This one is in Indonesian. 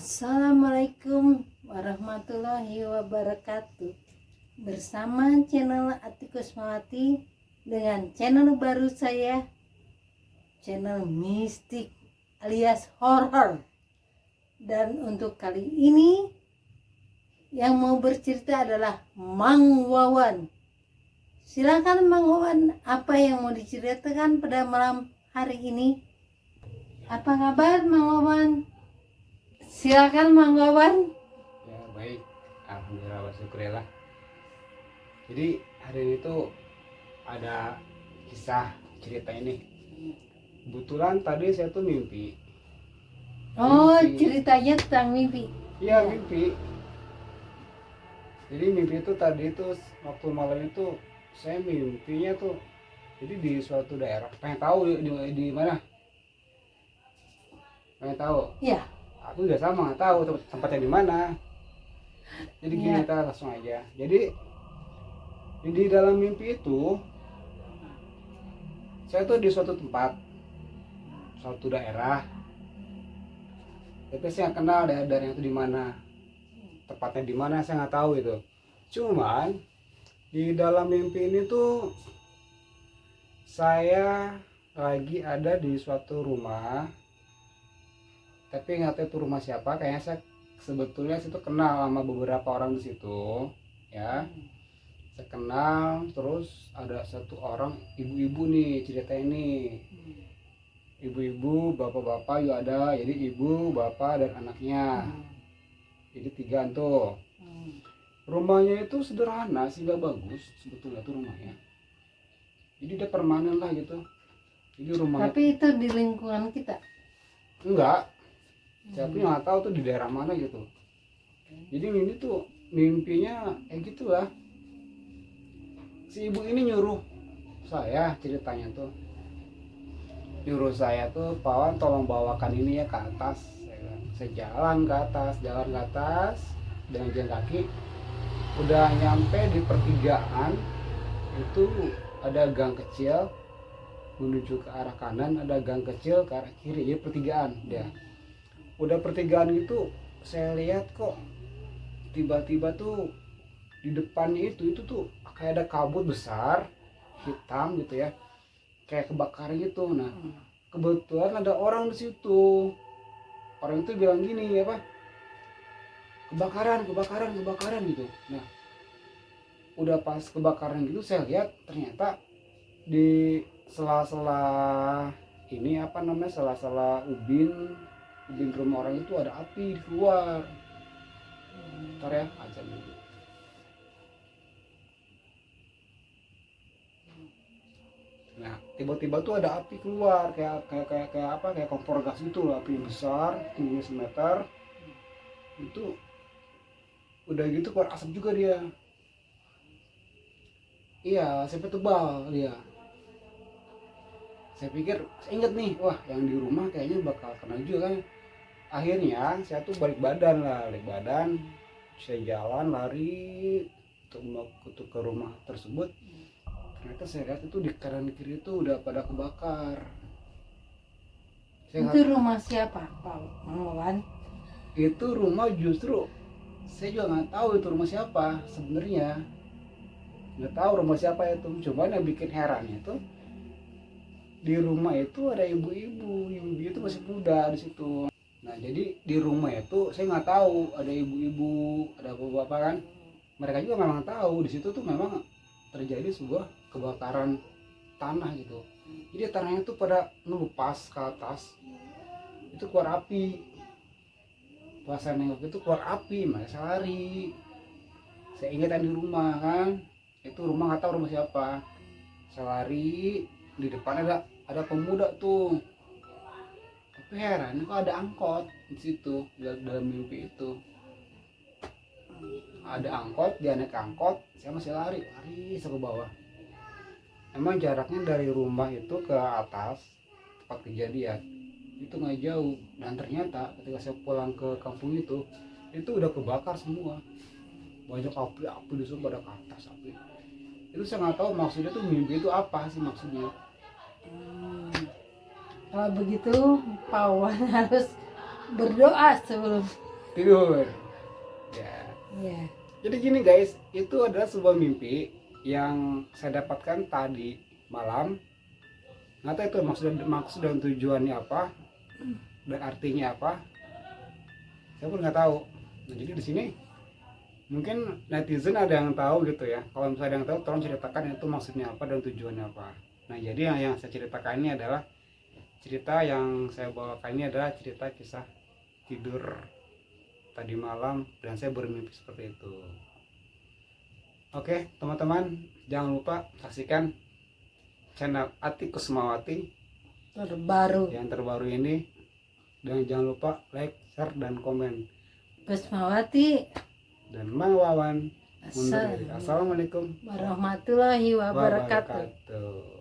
Assalamualaikum warahmatullahi wabarakatuh. Bersama channel Ati Kusmawati dengan channel baru saya, channel mistik alias horror. Dan untuk kali ini yang mau bercerita adalah Mang Wawan. Silakan Mang Wawan, apa yang mau diceritakan pada malam hari ini? Apa kabar Mang Wawan? Silakan Mang Wawan. Ya baik, alhamdulillah wa syukurillah. Jadi hari ini tuh ada kisah cerita ini. Kebetulan tadi saya tuh mimpi. Ceritanya tentang mimpi. Iya, mimpi. Jadi mimpi itu tadi tuh waktu malam itu saya mimpinya tuh jadi di suatu daerah. Pengen tahu di mana? Pengen tahu? Iya. Aku juga sama nggak tahu tempatnya di mana. Jadi gini, kita langsung aja. Jadi di dalam mimpi itu saya tuh di suatu tempat, suatu daerah. Tapi saya nggak kenal daerahnya itu di mana, tepatnya di mana saya nggak tahu itu. Cuman di dalam mimpi ini tuh saya lagi ada di suatu rumah. Tapi nggak tahu itu rumah siapa. Kayaknya saya sebetulnya situ kenal sama beberapa orang di situ, ya. Saya kenal, terus ada satu orang ibu-ibu nih cerita ini. Ibu-ibu, bapak-bapak juga ada. Jadi ibu, bapak dan anaknya. Jadi 3 tuh. Rumahnya itu sederhana sih, nggak bagus sebetulnya tuh rumahnya. Jadi dia permanen lah gitu. Jadi rumahnya. Tapi itu di lingkungan kita. Enggak. Siapa yang nggak tahu tuh di daerah mana gitu. Jadi ini tuh mimpinya gitu lah. Si ibu ini nyuruh saya, ceritanya tuh nyuruh saya tuh, Pak Wan tolong bawakan ini ya ke atas. Saya jalan ke atas dengan jalan kaki. Udah nyampe di pertigaan itu ada gang kecil menuju ke arah kanan, ada gang kecil ke arah kiri. Jadi pertigaan dia. Udah pertigaan gitu saya lihat kok tiba-tiba tuh di depannya itu tuh kayak ada kabut besar hitam gitu ya, kayak kebakaran gitu. Nah kebetulan ada orang di situ. Orang itu bilang gini, apa, kebakaran gitu. Nah udah pas kebakaran gitu saya lihat ternyata di sela-sela ini apa namanya, sela-sela ubin rumah orang itu ada api di luar. Ntar ya, azan dulu. Nah tiba-tiba tuh ada api keluar kayak apa, kayak kompor gas gitu loh, api yang besar tingginya 1 meter. Itu udah gitu keluar asap juga dia. Iya, asapnya tebal dia. Saya pikir, saya inget nih, wah yang di rumah kayaknya bakal kena juga kan. Akhirnya saya tuh balik badan, saya jalan lari untuk ke rumah tersebut. Ternyata saya lihat itu di kanan kiri itu udah pada kebakar. Itu rumah siapa Pak Wawan? Itu rumah justru saya juga nggak tahu itu rumah siapa sebenarnya, nggak tahu rumah siapa itu. Cuman yang bikin herannya itu di rumah itu ada ibu-ibu itu masih muda di situ. Nah jadi di rumah itu saya nggak tahu ada ibu-ibu, ada bapak-bapak kan. Mereka juga memang tahu di situ tuh memang terjadi sebuah kebakaran tanah gitu. Jadi tanahnya tuh pada ngelupas ke atas, itu keluar api. Pas saya nengok itu keluar api, makanya saya lari. Saya ingat yang di rumah kan, itu rumah nggak tahu rumah siapa. Saya lari, di depan ada pemuda tuh. Tapi heran kok ada angkot di situ, dalam mimpi itu. Ada angkot, dia naik angkot, saya masih lari ke bawah. Emang jaraknya dari rumah itu ke atas tempat kejadian itu nggak jauh. Dan ternyata ketika saya pulang ke kampung itu udah kebakar semua. Banyak api di sana, pada ke atas api. Itu saya nggak tahu maksudnya tuh mimpi itu apa sih maksudnya. Kalau begitu Pak Wawan harus berdoa sebelum tidur. Ya. Ya. Jadi gini guys, itu adalah sebuah mimpi yang saya dapatkan tadi malam. Nggak tahu itu maksud dan tujuannya apa dan artinya apa. Saya pun nggak tahu. Nah, jadi di sini mungkin netizen ada yang tahu gitu ya. Kalau misalnya ada yang tahu, tolong ceritakan itu maksudnya apa dan tujuannya apa. Nah, jadi yang saya ceritakan ini adalah cerita yang saya bawakan ini adalah cerita kisah tidur tadi malam dan saya bermimpi seperti itu. Oke, teman-teman, jangan lupa saksikan channel Ati Kusmawati Terbaru. yang terbaru ini dan jangan lupa like, share dan komen. Kusmawati. Dan Mang Wawan undur diri. Assalamualaikum warahmatullahi wabarakatuh. wabarakatuh.